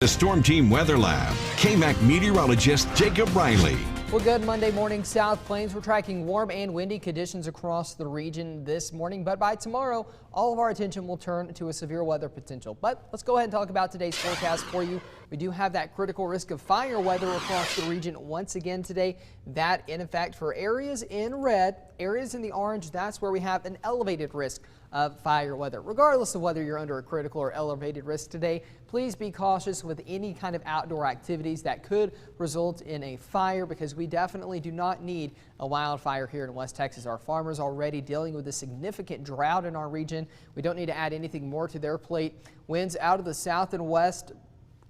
The Storm Team Weather Lab, KAMC Meteorologist Jacob Riley. Well, good Monday morning, South Plains. We're tracking warm and windy conditions across the region this morning, but by tomorrow, all of our attention will turn to a severe weather potential. But let's go ahead and talk about today's forecast for you. We do have that critical risk of fire weather across the region once again today. That in effect for areas in red, areas in the orange, that's where we have an elevated risk of fire weather. Regardless of whether you're under a critical or elevated risk today, please be cautious with any kind of outdoor activities that could result in a fire, because we definitely do not need a wildfire here in West Texas. Our farmers are already dealing with a significant drought in our region. We don't need to add anything more to their plate. Winds out of the south and west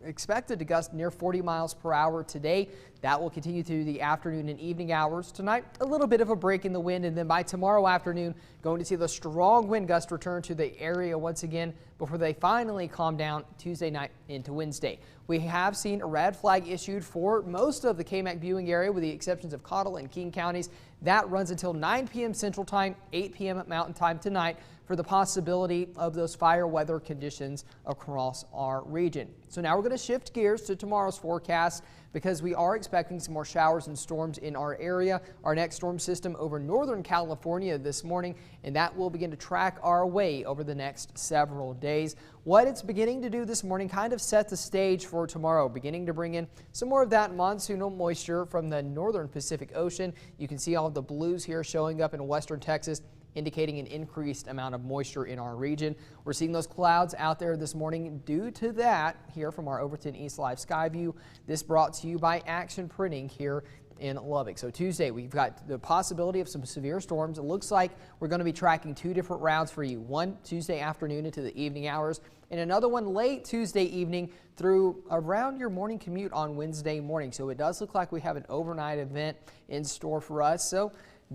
expected to gust near 40 miles per hour today. That will continue through the afternoon and evening hours. Tonight, a little bit of a break in the wind, and then by tomorrow afternoon, going to see the strong wind gust return to the area once again before they finally calm down Tuesday night into Wednesday. We have seen a red flag issued for most of the KAMC viewing area with the exceptions of Cottle and King counties. That runs until 9 p.m. Central Time, 8 p.m. Mountain Time tonight for the possibility of those fire weather conditions across our region. So now we're going to shift gears to tomorrow's forecast, because we are expecting some more showers and storms in our area. Our next storm system over northern California this morning, and that will begin to track our way over the next several days. What it's beginning to do this morning kind of set the stage for tomorrow, beginning to bring in some more of that monsoonal moisture from the northern Pacific Ocean. You can see all of the blues here showing up in western Texas, indicating an increased amount of moisture in our region. We're seeing those clouds out there this morning due to that here from our Overton East Live Sky View. This brought to you by Action Printing here in Lubbock. So Tuesday, we've got the possibility of some severe storms. It looks like we're going to be tracking two different routes for you. One Tuesday afternoon into the evening hours, and another one late Tuesday evening through around your morning commute on Wednesday morning. So it does look like we have an overnight event in store for us. So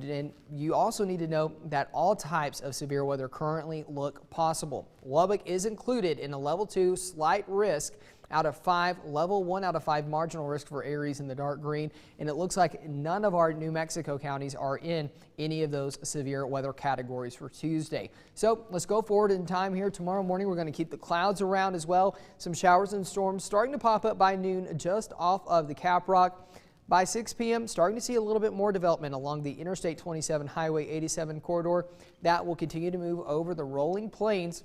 and you also need to know that all types of severe weather currently look possible. Lubbock is included in a level 2 slight risk out of 5, level 1 out of 5 marginal risk for areas in the dark green, and it looks like none of our New Mexico counties are in any of those severe weather categories for Tuesday. So let's go forward in time here. Tomorrow morning we're going to keep the clouds around as well. Some showers and storms starting to pop up by noon just off of the Cap Rock. By 6 p.m., starting to see a little bit more development along the Interstate 27 Highway 87 corridor. That will continue to move over the rolling plains.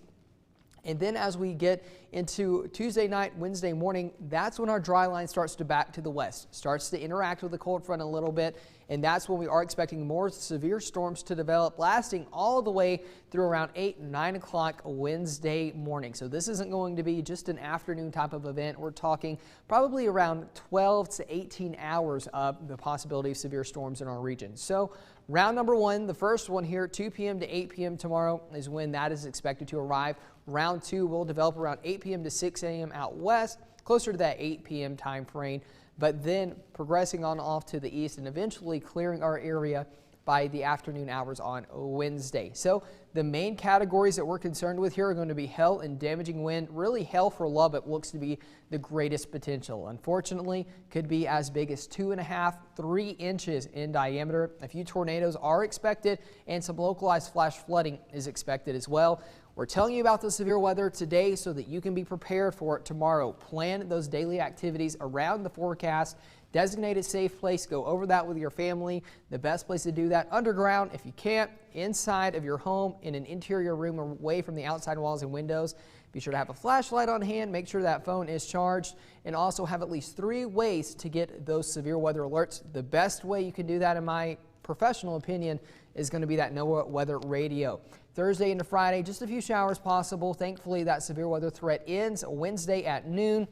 And then as we get into Tuesday night, Wednesday morning, that's when our dry line starts to back to the west, starts to interact with the cold front a little bit. And that's when we are expecting more severe storms to develop, lasting all the way through around 8, 9 o'clock Wednesday morning. So this isn't going to be just an afternoon type of event. We're talking probably around 12 to 18 hours of the possibility of severe storms in our region. So round number 1, the first one here, 2 p.m. to 8 p.m. tomorrow is when that is expected to arrive. Round 2 will develop around 8 p.m. to 6 a.m. out west, closer to that 8 p.m. time frame, but then progressing on off to the east and eventually clearing our area by the afternoon hours on Wednesday. So the main categories that we're concerned with here are going to be hail and damaging wind. Really, hail for Lubbock looks to be the greatest potential. Unfortunately, could be as big as 2.5 to 3 inches in diameter. A few tornadoes are expected, and some localized flash flooding is expected as well. We're telling you about the severe weather today so that you can be prepared for it tomorrow. Plan those daily activities around the forecast. Designate a safe place. Go over that with your family. The best place to do that, underground if you can't, inside of your home in an interior room away from the outside walls and windows. Be sure to have a flashlight on hand. Make sure that phone is charged, and also have at least 3 ways to get those severe weather alerts. The best way you can do that, in my professional opinion, is going to be that NOAA weather radio. Thursday into Friday, just a few showers possible. Thankfully, that severe weather threat ends Wednesday at noon.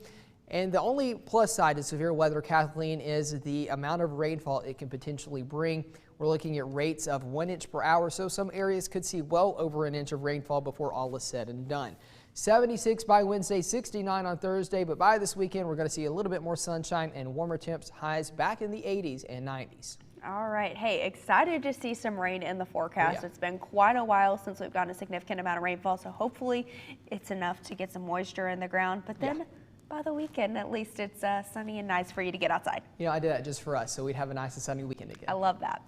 And the only plus side to severe weather, Kathleen, is the amount of rainfall it can potentially bring. We're looking at rates of 1 inch per hour, so some areas could see well over 1 inch of rainfall before all is said and done. 76 by Wednesday, 69 on Thursday, but by this weekend we're going to see a little bit more sunshine and warmer temps, highs back in the 80s and 90s. All right. Hey, excited to see some rain in the forecast. Yeah. It's been quite a while since we've gotten a significant amount of rainfall, so hopefully it's enough to get some moisture in the ground. But then by the weekend, at least it's sunny and nice for you to get outside. You know, I did that just for us, so we'd have a nice and sunny weekend again. I love that.